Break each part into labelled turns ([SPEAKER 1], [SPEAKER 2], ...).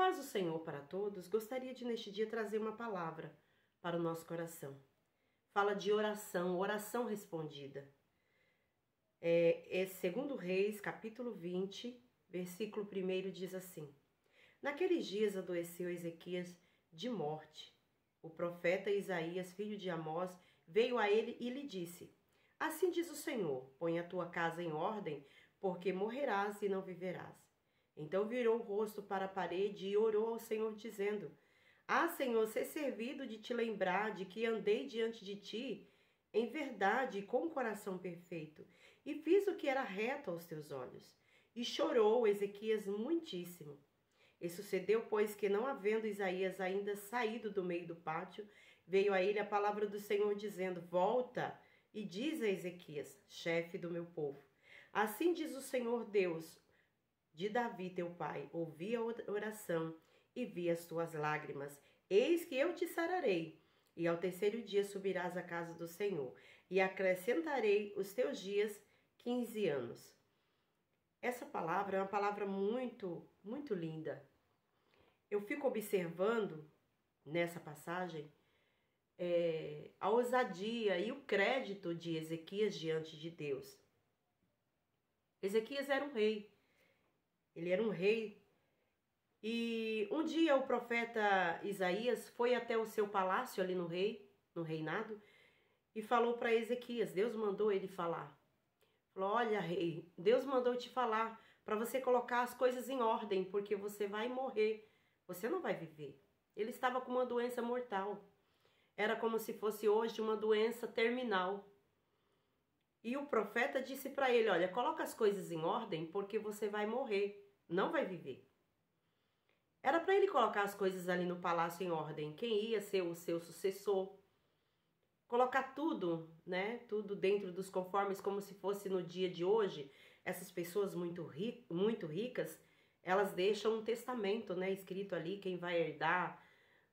[SPEAKER 1] paz do Senhor para todos, gostaria de neste dia trazer uma palavra para o nosso coração. Fala de oração, oração respondida. Segundo Reis, capítulo 20, versículo 1 diz assim: Naqueles dias adoeceu Ezequias de morte. O profeta Isaías, filho de Amós, veio a ele e lhe disse: Assim diz o Senhor, põe a tua casa em ordem, porque morrerás e não viverás. Então virou o rosto para a parede e orou ao Senhor, dizendo: Ah, Senhor, ser servido de te lembrar de que andei diante de ti em verdade e com coração perfeito, e fiz o que era reto aos teus olhos. E chorou Ezequias muitíssimo. E sucedeu, pois, que não havendo Isaías ainda saído do meio do pátio, veio a ele a palavra do Senhor, dizendo: Volta e diz a Ezequias, chefe do meu povo: Assim diz o Senhor Deus de Davi teu pai, ouvi a oração e vi as tuas lágrimas. Eis que eu te sararei, e ao terceiro dia subirás à casa do Senhor, e acrescentarei os teus dias 15 anos. Essa palavra é uma palavra muito, muito linda. Eu fico observando nessa passagem a ousadia e o crédito de Ezequias diante de Deus. Ezequias era um rei. Ele era um rei. E um dia o profeta Isaías foi até o seu palácio ali no reinado, e falou para Ezequias, Deus mandou ele falar. Falou: Olha, rei, Deus mandou te falar para você colocar as coisas em ordem, porque você vai morrer, você não vai viver. Ele estava com uma doença mortal. Era como se fosse hoje uma doença terminal. E o profeta disse para ele: Olha, coloca as coisas em ordem, porque você vai morrer, não vai viver. Era para ele colocar as coisas ali no palácio em ordem, quem ia ser o seu sucessor. Colocar tudo, né? Tudo dentro dos conformes, como se fosse no dia de hoje. Essas pessoas muito ricas, elas deixam um testamento, né? Escrito ali quem vai herdar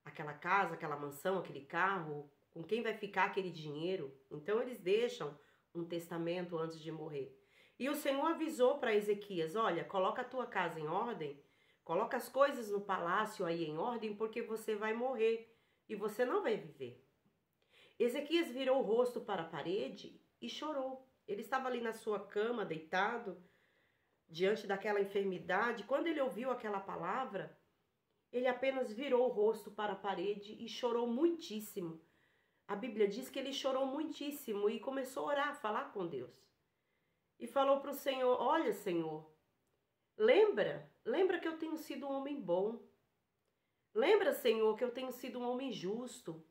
[SPEAKER 1] aquela casa, aquela mansão, aquele carro, com quem vai ficar aquele dinheiro. Então eles deixam um testamento antes de morrer. E o Senhor avisou para Ezequias: Olha, coloca a tua casa em ordem, coloca as coisas no palácio aí em ordem, porque você vai morrer e você não vai viver. Ezequias virou o rosto para a parede e chorou. Ele estava ali na sua cama, deitado, diante daquela enfermidade. Quando ele ouviu aquela palavra, ele apenas virou o rosto para a parede e chorou muitíssimo. A Bíblia diz que ele chorou muitíssimo e começou a orar, a falar com Deus. E falou para o Senhor: Olha, Senhor, lembra que eu tenho sido um homem bom. Lembra, Senhor, que eu tenho sido um homem justo,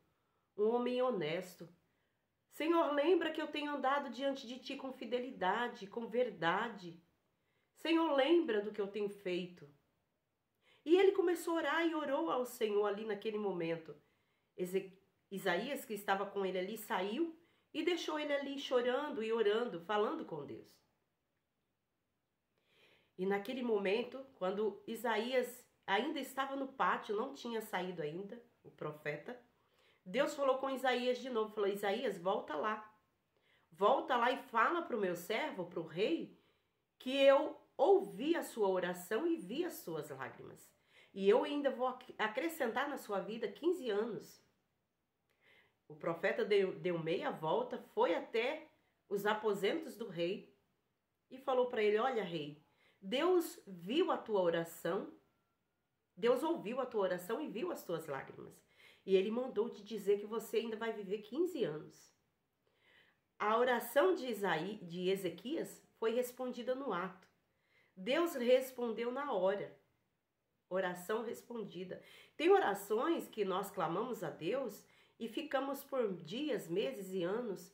[SPEAKER 1] um homem honesto. Senhor, lembra que eu tenho andado diante de Ti com fidelidade, com verdade. Senhor, lembra do que eu tenho feito. E ele começou a orar e orou ao Senhor ali naquele momento. Isaías, que estava com ele ali, saiu e deixou ele ali chorando e orando, falando com Deus. E naquele momento, quando Isaías ainda estava no pátio, não tinha saído ainda, o profeta, Deus falou com Isaías de novo, falou: Isaías, volta lá e fala para o meu servo, para o rei, que eu ouvi a sua oração e vi as suas lágrimas. E eu ainda vou acrescentar na sua vida 15 anos. O profeta deu meia volta, foi até os aposentos do rei e falou para ele: Olha, rei, Deus viu a tua oração, Deus ouviu a tua oração e viu as tuas lágrimas. E ele mandou te dizer que você ainda vai viver 15 anos. A oração de Ezequias foi respondida no ato. Deus respondeu na hora. Oração respondida. Tem orações que nós clamamos a Deus e ficamos por dias, meses e anos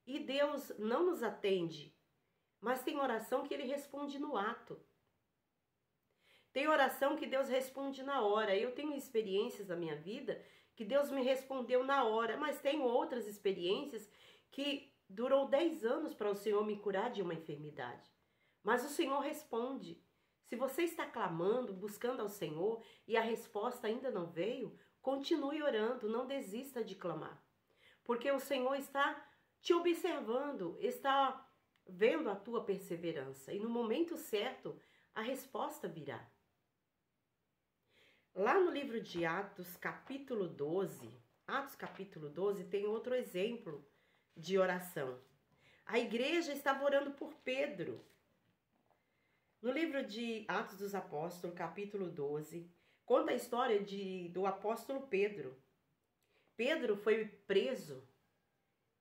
[SPEAKER 1] e Deus não nos atende. Mas tem oração que Ele responde no ato. Tem oração que Deus responde na hora. Eu tenho experiências da minha vida que Deus me respondeu na hora, mas tenho outras experiências que durou 10 anos para o Senhor me curar de uma enfermidade. Mas o Senhor responde. Se você está clamando, buscando ao Senhor e a resposta ainda não veio, continue orando, não desista de clamar. Porque o Senhor está te observando, está vendo a tua perseverança e no momento certo a resposta virá. Lá no livro de Atos, capítulo 12, tem outro exemplo de oração. A igreja estava orando por Pedro. No livro de Atos dos Apóstolos, capítulo 12, conta a história do apóstolo Pedro. Pedro foi preso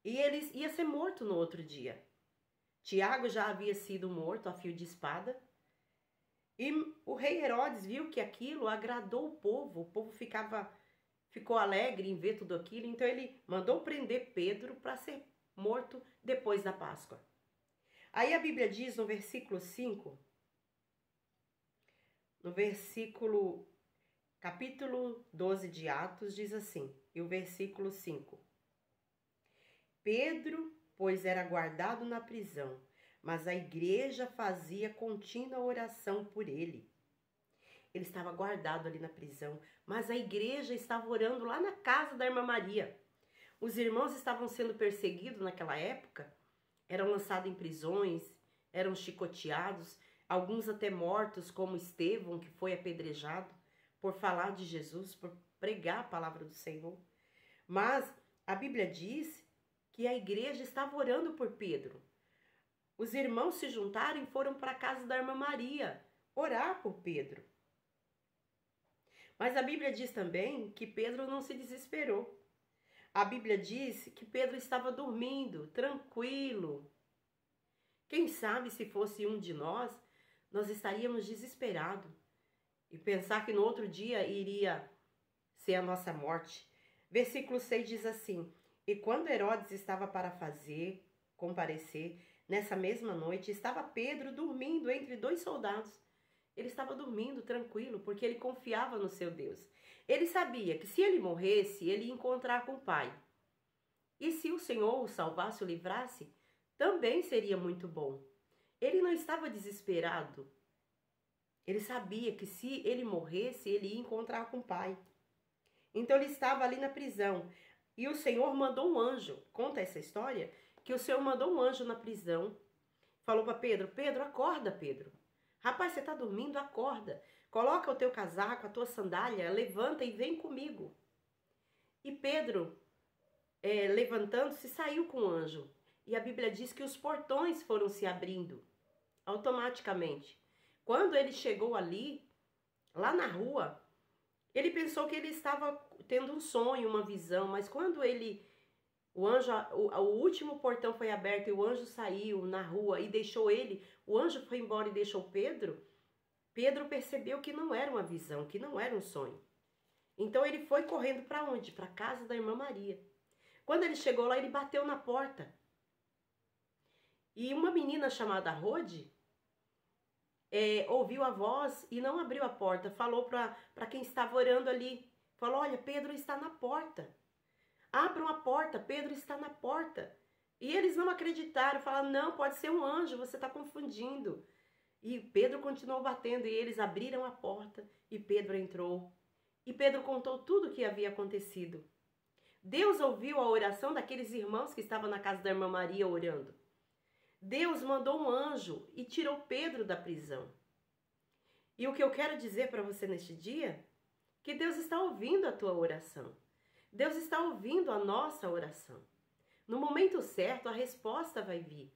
[SPEAKER 1] e ele ia ser morto no outro dia. Tiago já havia sido morto a fio de espada. E o rei Herodes viu que aquilo agradou o povo ficou alegre em ver tudo aquilo, então ele mandou prender Pedro para ser morto depois da Páscoa. Aí a Bíblia diz no versículo 5, capítulo 12 de Atos, diz assim, e o versículo 5. Pedro, pois era guardado na prisão, mas a igreja fazia contínua oração por ele. Ele estava guardado ali na prisão, mas a igreja estava orando lá na casa da irmã Maria. Os irmãos estavam sendo perseguidos naquela época, eram lançados em prisões, eram chicoteados, alguns até mortos, como Estevão, que foi apedrejado por falar de Jesus, por pregar a palavra do Senhor. Mas a Bíblia diz que a igreja estava orando por Pedro. Os irmãos se juntaram e foram para a casa da irmã Maria orar por Pedro. Mas a Bíblia diz também que Pedro não se desesperou. A Bíblia diz que Pedro estava dormindo, tranquilo. Quem sabe se fosse um de nós estaríamos desesperados e pensar que no outro dia iria ser a nossa morte. Versículo 6 diz assim: E quando Herodes estava para comparecer, nessa mesma noite, estava Pedro dormindo entre dois soldados. Ele estava dormindo tranquilo, porque ele confiava no seu Deus. Ele sabia que se ele morresse, ele ia encontrar com o Pai. E se o Senhor o salvasse, o livrasse, também seria muito bom. Ele não estava desesperado. Ele sabia que se ele morresse, ele ia encontrar com o Pai. Então ele estava ali na prisão. E o Senhor mandou um anjo. Conta essa história, que o Senhor mandou um anjo na prisão. Falou para Pedro: Pedro, acorda, Pedro. Rapaz, você está dormindo? Acorda. Coloca o teu casaco, a tua sandália, levanta e vem comigo. E Pedro, levantando-se, saiu com o anjo. E a Bíblia diz que os portões foram se abrindo automaticamente. Quando ele chegou ali, lá na rua, ele pensou que ele estava tendo um sonho, uma visão, mas quando o último portão foi aberto e o anjo saiu na rua e deixou ele, o anjo foi embora e deixou Pedro percebeu que não era uma visão, que não era um sonho. Então ele foi correndo para onde? Para a casa da irmã Maria. Quando ele chegou lá, ele bateu na porta. E uma menina chamada Rode ouviu a voz e não abriu a porta. Falou para quem estava orando ali. Falou: olha, Pedro está na porta. Abram a porta, Pedro está na porta. E eles não acreditaram, falaram: não, pode ser um anjo, você está confundindo. E Pedro continuou batendo e eles abriram a porta e Pedro entrou. E Pedro contou tudo o que havia acontecido. Deus ouviu a oração daqueles irmãos que estavam na casa da irmã Maria orando. Deus mandou um anjo e tirou Pedro da prisão. E o que eu quero dizer para você neste dia, que Deus está ouvindo a tua oração. Deus está ouvindo a nossa oração. No momento certo, a resposta vai vir.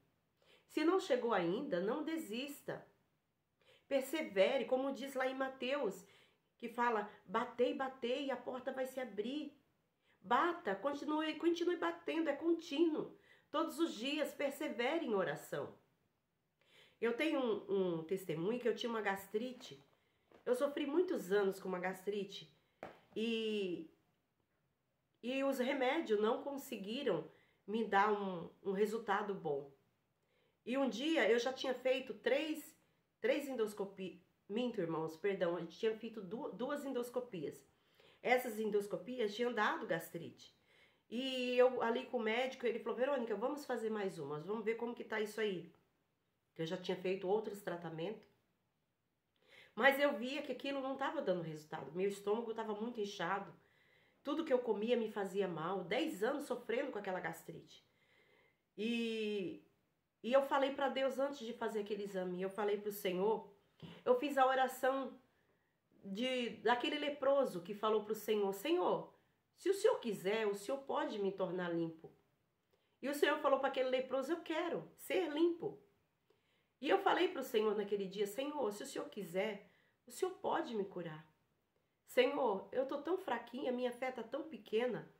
[SPEAKER 1] Se não chegou ainda, não desista. Persevere, como diz lá em Mateus, que fala: batei, batei e a porta vai se abrir. Bata, continue batendo, é contínuo. Todos os dias, persevere em oração. Eu tenho um testemunho que eu tinha uma gastrite. Eu sofri muitos anos com uma gastrite. E os remédios não conseguiram me dar um resultado bom. E um dia eu já tinha feito três endoscopias. Minto, irmãos, perdão, eu tinha feito duas endoscopias. Essas endoscopias tinham dado gastrite. E eu ali com o médico, ele falou: Verônica, vamos fazer mais umas, vamos ver como que tá isso aí. Eu já tinha feito outros tratamentos. Mas eu via que aquilo não estava dando resultado. Meu estômago estava muito inchado. Tudo que eu comia me fazia mal. 10 anos sofrendo com aquela gastrite. E eu falei para Deus antes de fazer aquele exame. Eu falei para o Senhor. Eu fiz a oração daquele leproso que falou para o Senhor, Senhor, se o Senhor quiser, o Senhor pode me tornar limpo. E o Senhor falou para aquele leproso, eu quero ser limpo. E eu falei para o Senhor naquele dia, Senhor, se o Senhor quiser, o Senhor pode me curar. Senhor, eu estou tão fraquinha, minha fé está tão pequena,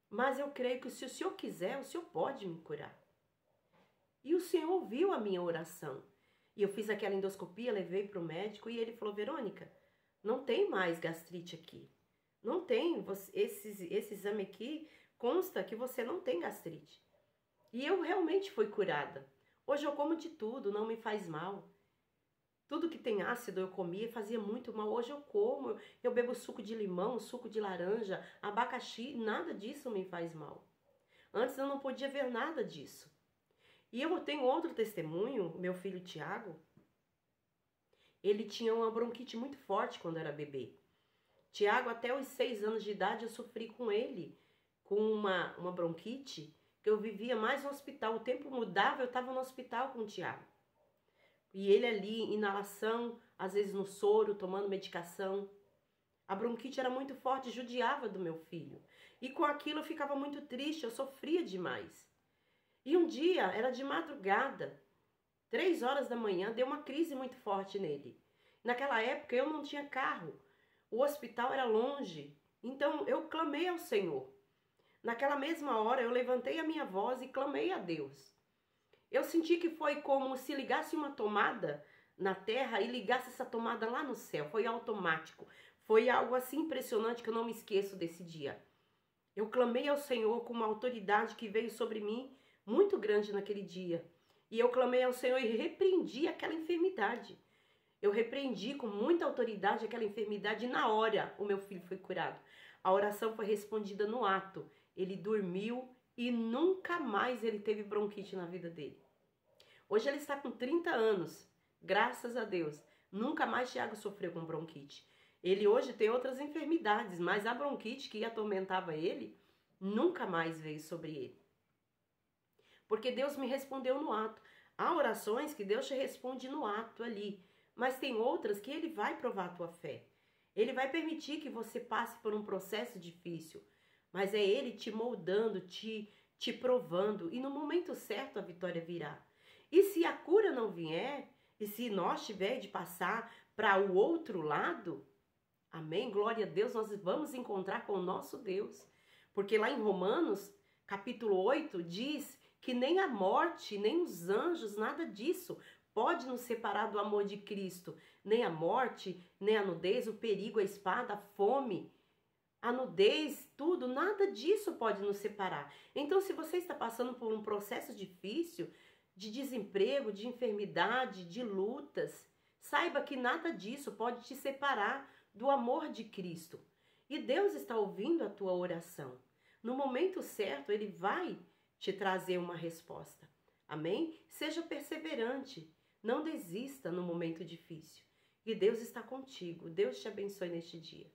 [SPEAKER 1] mas eu creio que se o Senhor quiser, o Senhor pode me curar. E o Senhor ouviu a minha oração. E eu fiz aquela endoscopia, levei para o médico e ele falou, Verônica, não tem mais gastrite aqui. Não tem, esse exame aqui consta que você não tem gastrite. E eu realmente fui curada. Hoje eu como de tudo, não me faz mal. Tudo que tem ácido eu comia, fazia muito mal. Hoje eu como, eu bebo suco de limão, suco de laranja, abacaxi, nada disso me faz mal. Antes eu não podia ver nada disso. E eu tenho outro testemunho, meu filho Tiago, ele tinha uma bronquite muito forte quando era bebê. Tiago, até os 6 anos de idade, eu sofri com ele, com uma bronquite, que eu vivia mais no hospital. O tempo mudava, eu estava no hospital com o Tiago. E ele ali, inalação, às vezes no soro, tomando medicação. A bronquite era muito forte, judiava do meu filho. E com aquilo eu ficava muito triste, eu sofria demais. E um dia, era de madrugada, 3 horas da manhã, deu uma crise muito forte nele. Naquela época eu não tinha carro, o hospital era longe, então eu clamei ao Senhor. Naquela mesma hora eu levantei a minha voz e clamei a Deus. Eu senti que foi como se ligasse uma tomada na terra e ligasse essa tomada lá no céu, foi automático. Foi algo assim impressionante que eu não me esqueço desse dia. Eu clamei ao Senhor com uma autoridade que veio sobre mim muito grande naquele dia. E eu clamei ao Senhor e repreendi aquela enfermidade. Eu repreendi com muita autoridade aquela enfermidade e na hora o meu filho foi curado. A oração foi respondida no ato. Ele dormiu e nunca mais ele teve bronquite na vida dele. Hoje ele está com 30 anos, graças a Deus. Nunca mais Tiago sofreu com bronquite. Ele hoje tem outras enfermidades, mas a bronquite que atormentava ele, nunca mais veio sobre ele. Porque Deus me respondeu no ato. Há orações que Deus te responde no ato ali, mas tem outras que Ele vai provar a tua fé. Ele vai permitir que você passe por um processo difícil, mas é Ele te moldando, te provando, e no momento certo a vitória virá. E se a cura não vier, e se nós tiver de passar para o outro lado, amém, glória a Deus, nós vamos encontrar com o nosso Deus. Porque lá em Romanos, capítulo 8, diz que nem a morte, nem os anjos, nada disso pode nos separar do amor de Cristo. Nem a morte, nem a nudez, o perigo, a espada, a fome, a nudez, tudo, nada disso pode nos separar. Então, se você está passando por um processo difícil, de desemprego, de enfermidade, de lutas, saiba que nada disso pode te separar do amor de Cristo. E Deus está ouvindo a tua oração. No momento certo, Ele vai te trazer uma resposta. Amém? Seja perseverante. Não desista no momento difícil. E Deus está contigo. Deus te abençoe neste dia.